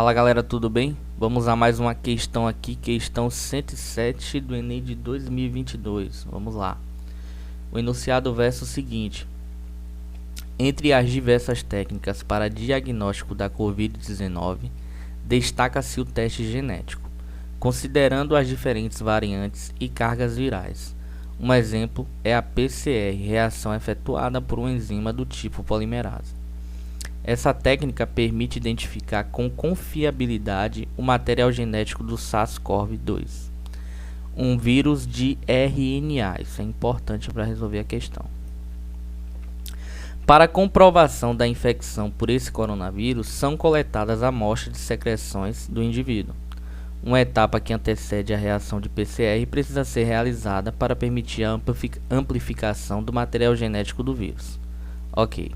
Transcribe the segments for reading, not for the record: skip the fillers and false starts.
Fala galera, tudo bem? Vamos a mais uma questão aqui, questão 107 do Enem de 2022. Vamos lá. O enunciado versa o seguinte: entre as diversas técnicas para diagnóstico da Covid-19, destaca-se o teste genético, considerando as diferentes variantes e cargas virais. Um exemplo é a PCR, reação efetuada por uma enzima do tipo polimerase. Essa técnica permite identificar com confiabilidade o material genético do SARS-CoV-2, um vírus de RNA. Isso é importante para resolver a questão. Para a comprovação da infecção por esse coronavírus, são coletadas amostras de secreções do indivíduo. Uma etapa que antecede a reação de PCR precisa ser realizada para permitir a amplificação do material genético do vírus. Ok.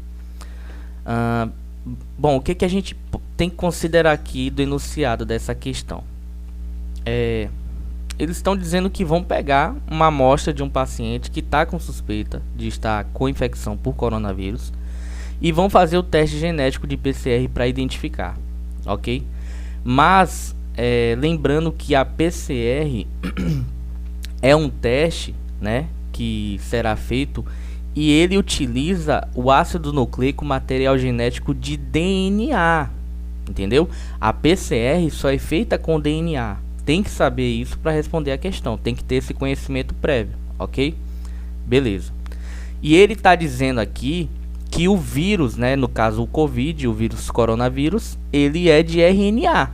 Bom, o que a gente tem que considerar aqui do enunciado dessa questão? Eles estão dizendo que vão pegar uma amostra de um paciente que está com suspeita de estar com infecção por coronavírus e vão fazer o teste genético de PCR para identificar, ok? Mas lembrando que a PCR é um teste, né, que será feito e ele utiliza o ácido nucleico material genético de DNA, entendeu? A PCR só é feita com DNA. Tem que saber isso para responder a questão. Tem que ter esse conhecimento prévio, ok? Beleza. E ele está dizendo aqui que o vírus, né, no caso o Covid, o vírus coronavírus, ele é de RNA.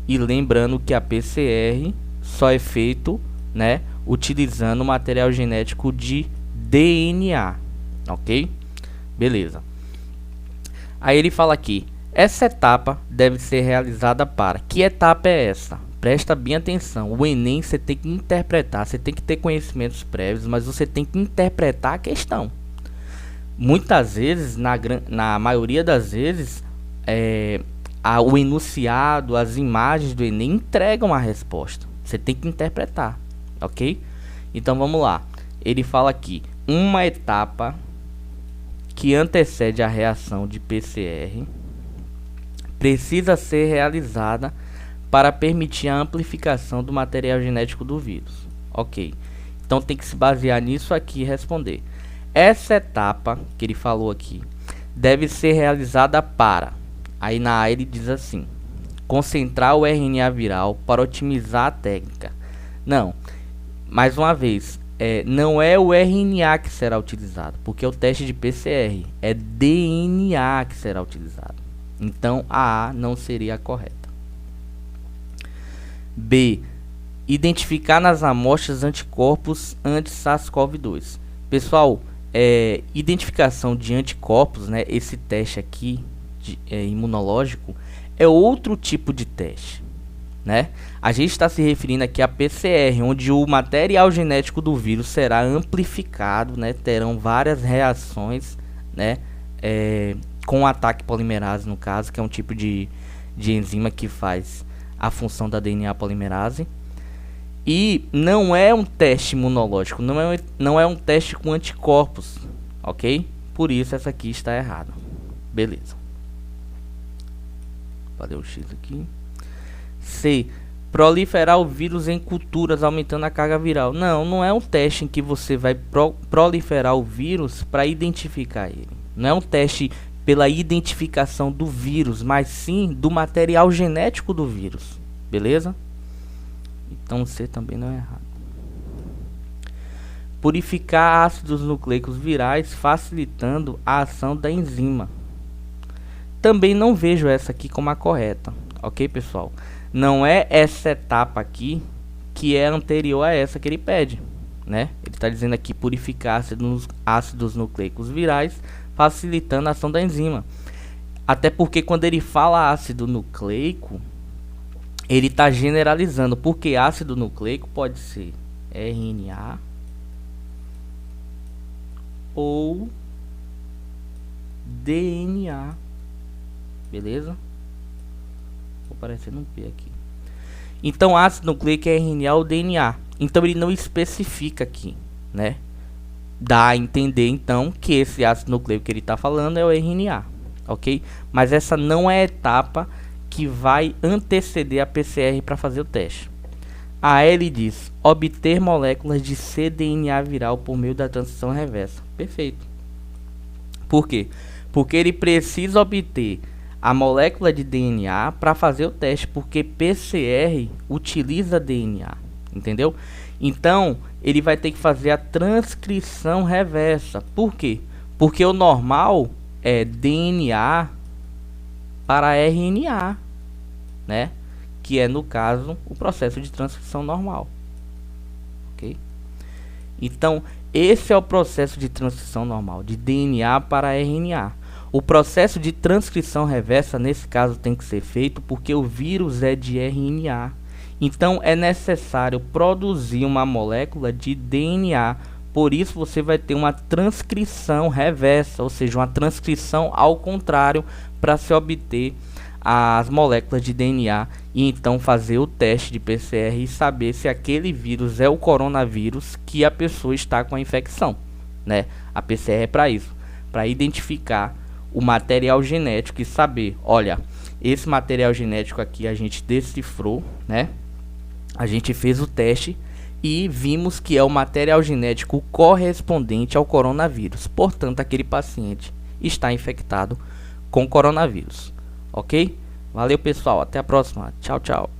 E lembrando que a PCR só é feito, né, utilizando o material genético de DNA, ok? Beleza. Aí ele fala aqui: essa etapa deve ser realizada para... Que etapa é essa? Presta bem atenção. O Enem você tem que interpretar, você tem que ter conhecimentos prévios, mas você tem que interpretar a questão. Muitas vezes, na maioria das vezes, o enunciado, as imagens do Enem entregam a resposta. Você tem que interpretar, ok? Então vamos lá. Ele fala aqui: uma etapa que antecede a reação de PCR precisa ser realizada para permitir a amplificação do material genético do vírus. Ok, então tem que se basear nisso aqui e responder. Essa etapa que ele falou aqui deve ser realizada para... Aí na A ele diz assim: concentrar o RNA viral para otimizar a técnica. Não, mais uma vez, não é o RNA que será utilizado, porque o teste de PCR é DNA que será utilizado. Então a não seria a correta. B. Identificar nas amostras anticorpos anti-SARS-CoV-2. Pessoal, identificação de anticorpos, né, esse teste aqui imunológico é outro tipo de teste, né? A gente está se referindo aqui à PCR, onde o material genético do vírus será amplificado, né? Terão várias reações, né? Com o ataque polimerase, no caso, que é um tipo de enzima que faz a função da DNA polimerase. E não é um teste imunológico, não é um teste com anticorpos, ok? Por isso essa aqui está errada. Beleza. Valeu o X aqui. C. Proliferar o vírus em culturas, aumentando a carga viral. Não é um teste em que você vai proliferar o vírus para identificar ele. Não é um teste pela identificação do vírus, mas sim do material genético do vírus. Beleza? Então C também não é errado. Purificar ácidos nucleicos virais, facilitando a ação da enzima. Também não vejo essa aqui como a correta, ok, pessoal? Não é essa etapa aqui que é anterior a essa que ele pede, né? Ele está dizendo aqui purificar ácidos nucleicos virais, facilitando a ação da enzima. Até porque quando ele fala ácido nucleico, ele está generalizando, porque ácido nucleico pode ser RNA ou DNA. Beleza? Vou aparecer num P aqui. Então ácido nucleico é RNA ou DNA. Então ele não especifica aqui, né? Dá a entender então que esse ácido nucleico que ele está falando é o RNA, ok? Mas essa não é a etapa que vai anteceder a PCR para fazer o teste. A L diz obter moléculas de cDNA viral por meio da transição reversa. Perfeito. Por quê? Porque ele precisa obter a molécula de DNA para fazer o teste, porque PCR utiliza DNA, entendeu? Então, ele vai ter que fazer a transcrição reversa. Por quê? Porque o normal é DNA para RNA, né? Que é, no caso, o processo de transcrição normal. Ok? Então, esse é o processo de transcrição normal, de DNA para RNA. O processo de transcrição reversa, nesse caso, tem que ser feito porque o vírus é de RNA. Então, é necessário produzir uma molécula de DNA. Por isso, você vai ter uma transcrição reversa, ou seja, uma transcrição ao contrário, para se obter as moléculas de DNA e então fazer o teste de PCR e saber se aquele vírus é o coronavírus que a pessoa está com a infecção, né? A PCR é para isso, para identificar o material genético e saber, olha, esse material genético aqui a gente decifrou, né? A gente fez o teste e vimos que é o material genético correspondente ao coronavírus. Portanto, aquele paciente está infectado com coronavírus. Ok? Valeu, pessoal. Até a próxima. Tchau, tchau.